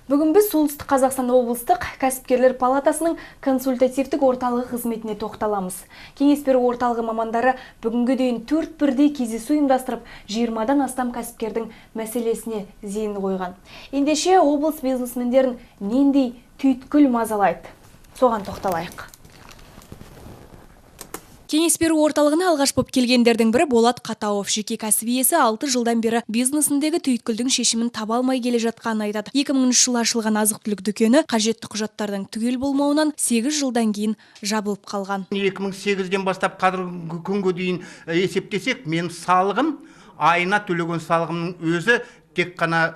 Бүгін біз Солтүстік Қазақстан облыстық кәсіпкерлер палатасының консультативтік орталығы қызметіне тоқталамыз. Кеңес беру орталығы мамандары бүгінгі дейін 4 бірдей кездесу ұйымдастырып, 20-дан астам кәсіпкердің мәселесіне зейін қойған. Ендеше облыс бизнесмендерін нендей түйткіл мазалайды? Соған тоқталайық. Кеңес беру орталығына алғаш боп келгендердің бірі Болат Қатауов. Жеке кәсіп иесі 6 жылдан бері бизнесіндегі түйткілдің шешімін таба алмай келе жатқанын айтады. 2000 жылы ашылған азық-түлік дүкені қажетті құжаттардың түгел болмауынан 8 жылдан кейін жабылып қалған. 2008-ден бастап қазіргі күнге дейін есептесек, мен салығым, айына төлеген салығымның өзі тек қана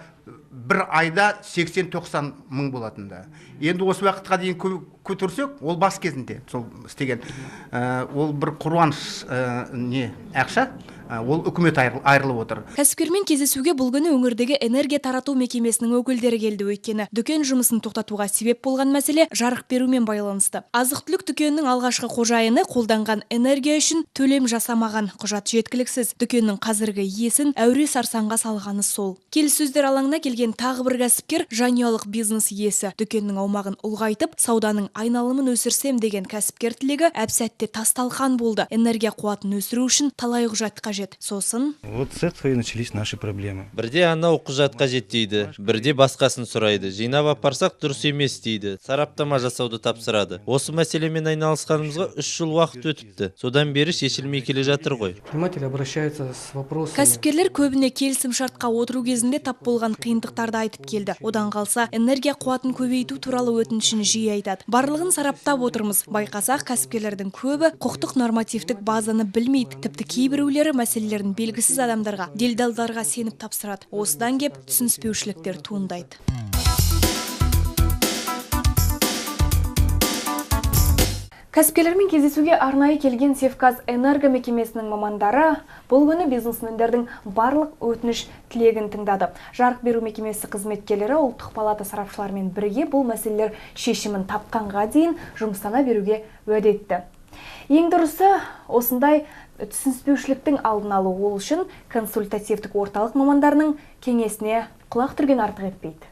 бір айда 80-90 мың болатында. Енді осы уақытқа дейін көтерсек, ол бас кезінде сол істеген. Ол бір қуаныш ақша, ол үкімет айырылып отыр. Кәсіпкермен кездесуге бұл күні өңірдегі энергия тарату мекемесінің өкілдері келді. Өйткені дүкен жұмысын тоқтатуға себеп болған мәселе жарық берумен байланысты. Азық-түлік дүкенінің алғашқы қожайыны қолданған энергия үшін төлем жасамаған, құжат жеткіліксіз. Дүкеннің қазіргі иесін әуре сарсаңға салғаны сол. Келіссөздер алаңына келген тағы бір кәсіпкер жанұялық бизнес иесі. Дүкеннің аумағын ұлғайтып, сауданың айналымын өсірсем деген кәсіпкер тілегі әп-сәтте тасталқан болды. Энергия қуатын өсіру үшін талай құжат қажет. Сосын вот с этого и начались наши проблемы. Бірде анау құжат қажет дейді, бірде басқасын сұрайды. Жинап апарсақ дұрыс емес дейді. Сараптама жасауды тапсырады. Осы мәселемен айналысқанымызға 3 жыл уақыт өтіпті. Содан бері шешілмей келе жатыр ғой. Кәсіпкерлер көбіне келісім шартқа отыру кезінде тап болған қиындықтарды айтып келді. Одан қалса, энергия қуатын көбейту туралы өтінішін жиі айтады. Барлығын сараптап отырмыз. Байқасақ, кәсіпкерлердің көбі құқықтық нормативтік базаны білмейді. Тіпті кейбіреулері мәселелерін белгісіз адамдарға, делдалдарға сеніп тапсырады. Осыдан кеп түсініспеушіліктер туындайды. Кәсіпкерлермен кездесуге арнайы келген Севказэнерго мекемесінің мамандары бұл күні бизнесмендердің барлық өтініш тілегін тыңдады. Жарық беру мекемесі қызметкерлері ұлттық палата сарапшыларымен бірге бұл мәселелер шешімін тапқанға дейін жұмыстана беруге уәде етті. Ең дұрысы осындай түсініспеушіліктің алдын алу ол үшін консультативтік орталық мамандарының кеңесіне құлақ түрген артық етпейді.